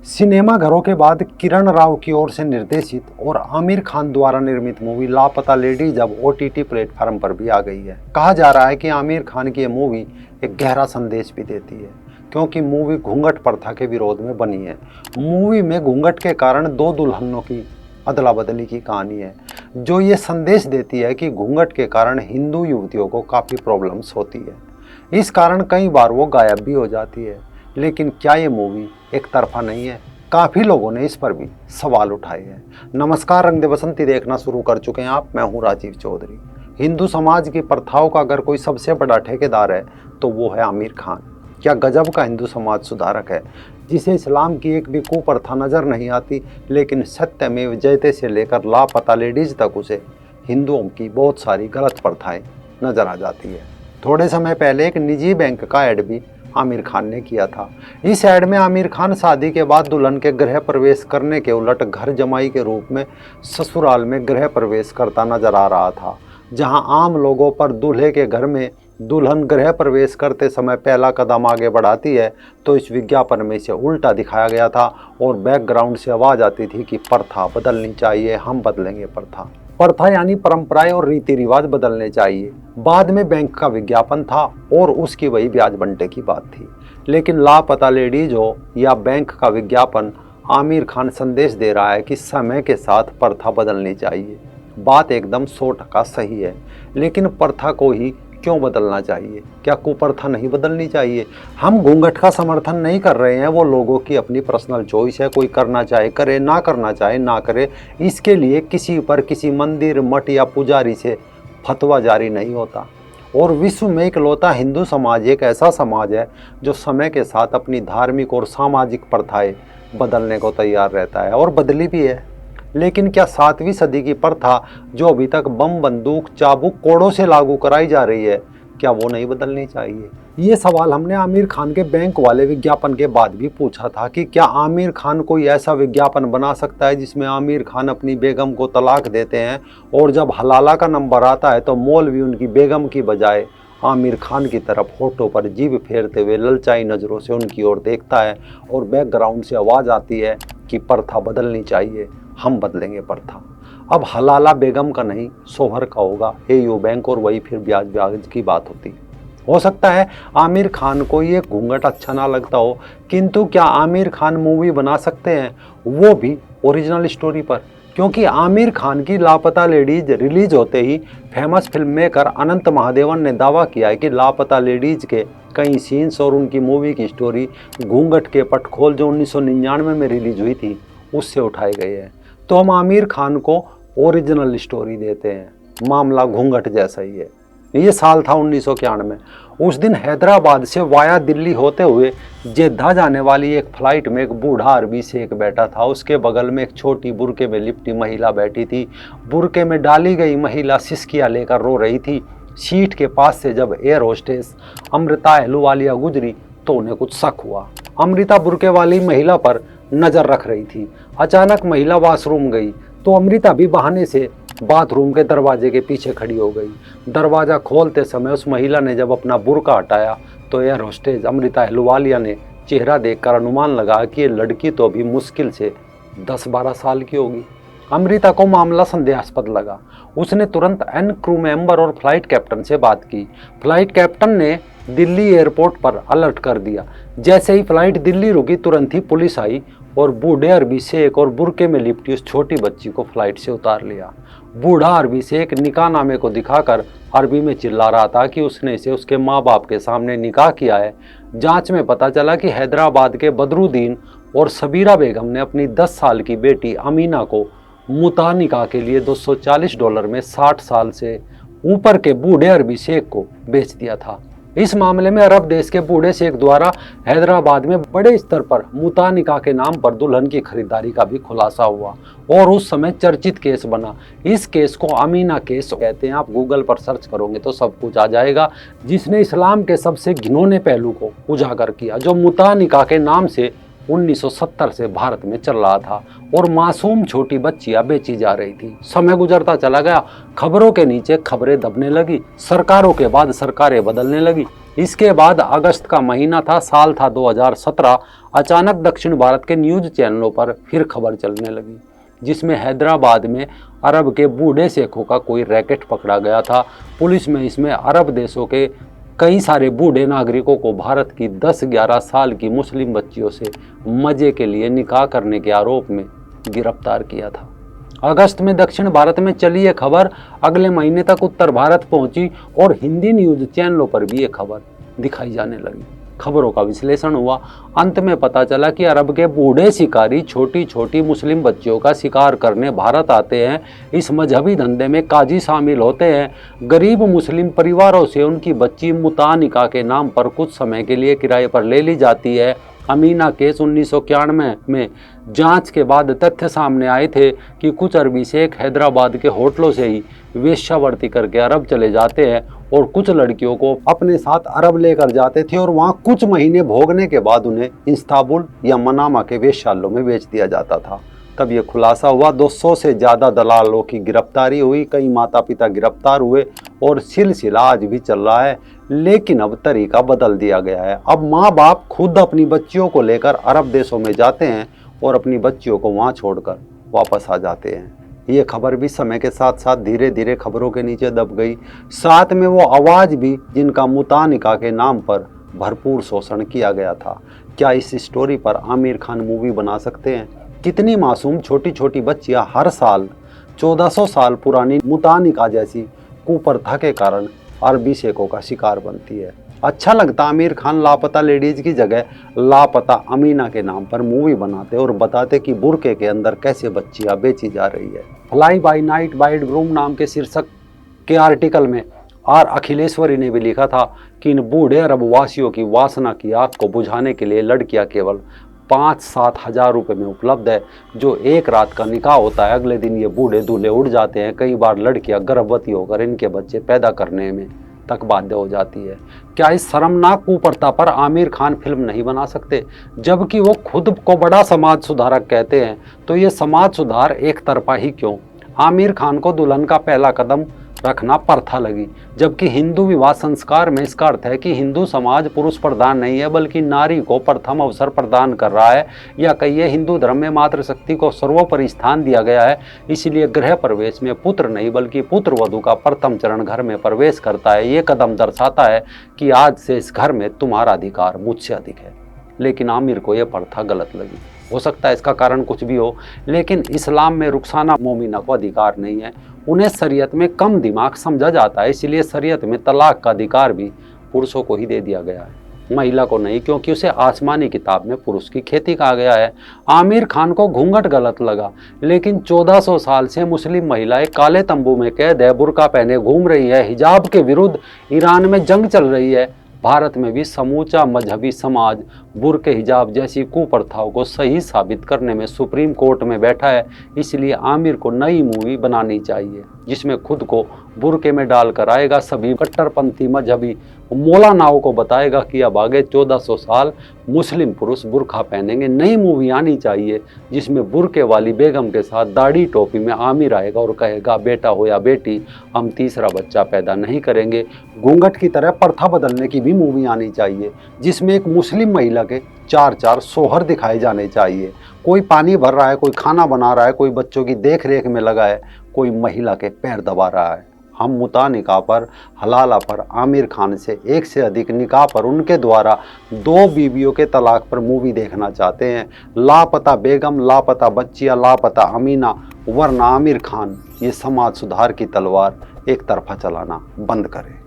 सिनेमाघरों के बाद किरण राव की ओर से निर्देशित और आमिर खान द्वारा निर्मित मूवी लापता लेडीज अब OTT प्लेटफॉर्म पर भी आ गई है। कहा जा रहा है कि आमिर खान की यह मूवी एक गहरा संदेश भी देती है, क्योंकि मूवी घूंघट प्रथा के विरोध में बनी है। मूवी में घूंघट के कारण दो दुल्हनों की अदला बदली की कहानी है, जो ये संदेश देती है कि घूंघट के कारण हिंदू युवतियों को काफ़ी प्रॉब्लम्स होती है। इस कारण कई बार वो गायब भी हो जाती है। लेकिन क्या ये मूवी एक तरफा नहीं है? काफ़ी लोगों ने इस पर भी सवाल उठाए हैं। नमस्कार, रंग दे बसंती देखना शुरू कर चुके हैं आप। मैं हूं राजीव चौधरी। हिंदू समाज की प्रथाओं का अगर कोई सबसे बड़ा ठेकेदार है तो वो है आमिर खान। क्या गजब का हिंदू समाज सुधारक है, जिसे इस्लाम की एक भी कुप्रथा नज़र नहीं आती, लेकिन सत्यमेव जयते से लेकर लापता लेडीज तक उसे हिंदुओं की बहुत सारी गलत प्रथाएं नज़र आ जाती है। थोड़े समय पहले एक निजी बैंक का ऐड भी आमिर खान ने किया था। इस ऐड में आमिर खान शादी के बाद दुल्हन के गृह प्रवेश करने के उलट घर जमाई के रूप में ससुराल में गृह प्रवेश करता नजर आ रहा था। जहां आम लोगों पर दूल्हे के घर में दुल्हन गृह प्रवेश करते समय पहला कदम आगे बढ़ाती है, तो इस विज्ञापन में इसे उल्टा दिखाया गया था और बैकग्राउंड से आवाज़ आती थी कि प्रथा बदलनी चाहिए, हम बदलेंगे प्रथा। प्रथा यानी परंपराएं और रीति रिवाज बदलने चाहिए। बाद में बैंक का विज्ञापन था और उसकी वही ब्याज बंटे की बात थी। लेकिन लापता लेडीज हो या बैंक का विज्ञापन, आमिर खान संदेश दे रहा है कि समय के साथ प्रथा बदलनी चाहिए। बात एकदम 100% सही है, लेकिन प्रथा को ही क्यों बदलना चाहिए? क्या कुप्रथा नहीं बदलनी चाहिए? हम घूंघट का समर्थन नहीं कर रहे हैं, वो लोगों की अपनी पर्सनल चॉइस है। कोई करना चाहे करे, ना करना चाहे ना करे। इसके लिए किसी पर किसी मंदिर, मठ या पुजारी से फतवा जारी नहीं होता। और विश्व में इकलौता हिंदू समाज एक ऐसा समाज है जो समय के साथ अपनी धार्मिक और सामाजिक प्रथाएं बदलने को तैयार रहता है, और बदली भी है। लेकिन क्या 7वीं सदी की प्रथा जो अभी तक बम, बंदूक, चाबुक, कोड़ों से लागू कराई जा रही है, क्या वो नहीं बदलनी चाहिए? ये सवाल हमने आमिर खान के बैंक वाले विज्ञापन के बाद भी पूछा था कि क्या आमिर खान कोई ऐसा विज्ञापन बना सकता है जिसमें आमिर खान अपनी बेगम को तलाक देते हैं और जब हलाला का नंबर आता है तो मौलवी उनकी बेगम की बजाय आमिर खान की तरफ होठों पर जीभ फेरते हुए ललचाई नज़रों से उनकी ओर देखता है और बैकग्राउंड से आवाज़ आती है कि प्रथा बदलनी चाहिए, हम बदलेंगे प्रथा। अब हलाला बेगम का नहीं, सोहर का होगा AU बैंक, और वही फिर ब्याज की बात होती। हो सकता है आमिर खान को ये घूंघट अच्छा ना लगता हो, किंतु क्या आमिर खान मूवी बना सकते हैं, वो भी ओरिजिनल स्टोरी पर? क्योंकि आमिर खान की लापता लेडीज रिलीज होते ही फेमस फिल्म मेकर अनंत महादेवन ने दावा किया है कि लापता लेडीज के कई सीन्स और उनकी मूवी की स्टोरी घूंघट के पटखोल जो 1999 में रिलीज हुई थी उससे उठाए गए हैं। तो हम आमिर खान को ओरिजिनल स्टोरी देते हैं। मामला घूंघट जैसा ही है। ये साल था 1991। उस दिन हैदराबाद से वाया दिल्ली होते हुए जेद्दा जाने वाली एक फ्लाइट में एक बूढ़ा अरबी शेख बैठा था। उसके बगल में एक छोटी बुर्के में लिपटी महिला बैठी थी। बुर्के में डाली गई महिला सिसकियाँ लेकर रो रही थी। सीट के पास से जब एयर होस्टेस अमृता अहलूवालिया गुजरी तो उन्हें कुछ शक हुआ। अमृता बुर्के वाली महिला पर नज़र रख रही थी। अचानक महिला वॉशरूम गई तो अमृता भी बहाने से बाथरूम के दरवाजे के पीछे खड़ी हो गई। दरवाज़ा खोलते समय उस महिला ने जब अपना बुर्का हटाया तो एयर होस्टेस अमृता अहलूवालिया ने चेहरा देखकर अनुमान लगा कि ये लड़की तो अभी मुश्किल से 10-12 साल की होगी। अमृता को मामला संदेहास्पद लगा। उसने तुरंत एन क्रू मेंबर और फ्लाइट कैप्टन से बात की। फ्लाइट कैप्टन ने दिल्ली एयरपोर्ट पर अलर्ट कर दिया। जैसे ही फ्लाइट दिल्ली रुकी तुरंत ही पुलिस आई और बूढ़े अरबी शेख और बुर्के में लिपटी उस छोटी बच्ची को फ्लाइट से उतार लिया। बूढ़ा अरबी शेख निकाहनामे को दिखाकर अरबी में चिल्ला रहा था कि उसने इसे उसके माँ बाप के सामने निकाह किया है। जांच में पता चला कि हैदराबाद के बदरुद्दीन और सबीरा बेगम ने अपनी 10 साल की बेटी अमीना को मुता निकाह के लिए $240 में 60 साल से ऊपर के बूढ़े अरबी शेख को बेच दिया था। इस मामले में अरब देश के बूढ़े शेख द्वारा हैदराबाद में बड़े स्तर पर मुता निकाह के नाम पर दुल्हन की खरीदारी का भी खुलासा हुआ और उस समय चर्चित केस बना। इस केस को अमीना केस कहते हैं। आप गूगल पर सर्च करोगे तो सब कुछ आ जाएगा, जिसने इस्लाम के सबसे घिनौने पहलू को उजागर किया, जो मुता निकाह के नाम से 1970 से भारत में चल रहा था और मासूम छोटी बच्चियां बेची जा रही थी। समय गुजरता चला गया, खबरों के नीचे खबरें दबने लगी, सरकारों के बाद सरकारें बदलने लगी। इसके बाद अगस्त का महीना था, साल था 2017। अचानक दक्षिण भारत के न्यूज चैनलों पर फिर खबर चलने लगी, जिसमें हैदराबाद में अरब के बूढ़े शेखों का कोई रैकेट पकड़ा गया था। पुलिस में इसमें अरब देशों के कई सारे बूढ़े नागरिकों को भारत की 10-11 साल की मुस्लिम बच्चियों से मजे के लिए निकाह करने के आरोप में गिरफ्तार किया था। अगस्त में दक्षिण भारत में चली ये खबर अगले महीने तक उत्तर भारत पहुंची और हिंदी न्यूज चैनलों पर भी ये खबर दिखाई जाने लगी। खबरों का विश्लेषण हुआ, अंत में पता चला कि अरब के बूढ़े शिकारी छोटी छोटी मुस्लिम बच्चियों का शिकार करने भारत आते हैं। इस मजहबी धंधे में काजी शामिल होते हैं। गरीब मुस्लिम परिवारों से उनकी बच्ची मुता निकाह के नाम पर कुछ समय के लिए किराए पर ले ली जाती है। अमीना केस 1991 में जांच के बाद तथ्य सामने आए थे कि कुछ अरबी शेख हैदराबाद के होटलों से ही वेश्यावृत्ति करके अरब चले जाते हैं और कुछ लड़कियों को अपने साथ अरब लेकर जाते थे और वहां कुछ महीने भोगने के बाद उन्हें इस्तांबुल या मनामा के वेश्यालयों में बेच दिया जाता था। तब ये खुलासा हुआ, 200 से ज़्यादा दलालों की गिरफ्तारी हुई, कई माता पिता गिरफ्तार हुए और सिलसिला आज भी चल रहा है। लेकिन अब तरीका बदल दिया गया है। अब माँ बाप खुद अपनी बच्चियों को लेकर अरब देशों में जाते हैं और अपनी बच्चियों को वहाँ छोड़कर वापस आ जाते हैं। ये खबर भी समय के साथ साथ धीरे धीरे खबरों के नीचे दब गई। साथ में वो आवाज़ भी जिनका मुता निकाह के नाम पर भरपूर शोषण किया गया था। क्या इस स्टोरी पर आमिर खान मूवी बना सकते हैं? कितनी मासूम छोटी छोटी बच्चियां हर साल 1400 साल पुरानी मुता निकाह जैसी कुप्रथा के कारण अरबी शेखों का शिकार बनती है। अच्छा लगता आमिर खान लापता लेडीज की जगह लापता अमीना के नाम पर मूवी बनाते और बताते कि बुर्के के अंदर कैसे बच्चियां बेची जा रही है। Fly bye night bride groom नाम के शीर्षक के आर्टिकल में आर अखिलेश्वरी ने भी लिखा था कि इन बूढ़े अरब वासियों की वासना की आग को बुझाने के लिए लड़कियां केवल 5-7 हज़ार रुपये में उपलब्ध है। जो एक रात का निकाह होता है, अगले दिन ये बूढ़े दूल्हे उड़ जाते हैं। कई बार लड़कियां गर्भवती होकर इनके बच्चे पैदा करने में तक बाध्य हो जाती है। क्या इस शर्मनाक कुप्रथा पर आमिर खान फिल्म नहीं बना सकते? जबकि वो खुद को बड़ा समाज सुधारक कहते हैं, तो ये समाज सुधार एक तरफा ही क्यों? आमिर खान को दुल्हन का पहला कदम रखना प्रथा लगी, जबकि हिंदू विवाह संस्कार में इसका अर्थ है कि हिंदू समाज पुरुष प्रधान नहीं है बल्कि नारी को प्रथम अवसर प्रदान कर रहा है। या कहिए हिंदू धर्म में मातृशक्ति को सर्वोपरि स्थान दिया गया है। इसलिए गृह प्रवेश में पुत्र नहीं बल्कि पुत्र वधू का प्रथम चरण घर में प्रवेश करता है। ये कदम दर्शाता है कि आज से इस घर में तुम्हारा अधिकार मुझसे अधिक है। लेकिन आमिर को यह प्रथा गलत लगी। हो सकता है इसका कारण कुछ भी हो, लेकिन इस्लाम में रुखसाना मोमिना को अधिकार नहीं है। उन्हें शरीयत में कम दिमाग समझा जाता है, इसलिए शरीयत में तलाक का अधिकार भी पुरुषों को ही दे दिया गया है, महिला को नहीं, क्योंकि उसे आसमानी किताब में पुरुष की खेती कहा गया है। आमिर खान को घूंघट गलत लगा, लेकिन 1400 साल से मुस्लिम महिलाएं काले तंबू में कैद है, बुर्का पहने घूम रही है, हिजाब के विरुद्ध ईरान में जंग चल रही है। भारत में भी समूचा मजहबी समाज बुर्के हिजाब जैसी कुप्रथाओं को सही साबित करने में सुप्रीम कोर्ट में बैठा है। इसलिए आमिर को नई मूवी बनानी चाहिए जिसमें खुद को बुर्के में डालकर आएगा, सभी कट्टरपंथी मजहबी मौलानाओं को बताएगा कि अब आगे 1400 साल मुस्लिम पुरुष बुर्का पहनेंगे। नई मूवी आनी चाहिए जिसमें बुर्के वाली बेगम के साथ दाढ़ी टोपी में आमिर आएगा और कहेगा, बेटा हो या बेटी, हम तीसरा बच्चा पैदा नहीं करेंगे। घूंघट की तरह प्रथा बदलने की भी मूवी आनी चाहिए जिसमें एक मुस्लिम महिला के 4-4 शोहर दिखाए जाने चाहिए। कोई पानी भर रहा है, कोई खाना बना रहा है, कोई बच्चों की देख रेख में लगा है, कोई महिला के पैर दबा रहा है। हम मुता निकाह पर, हलाला पर, आमिर खान से एक से अधिक निकाह पर, उनके द्वारा 2 बीवियों के तलाक पर मूवी देखना चाहते हैं। लापता बेगम, लापता बच्चियां, लापता अमीना, वरना आमिर खान ये समाज सुधार की तलवार एक तरफा चलाना बंद करे।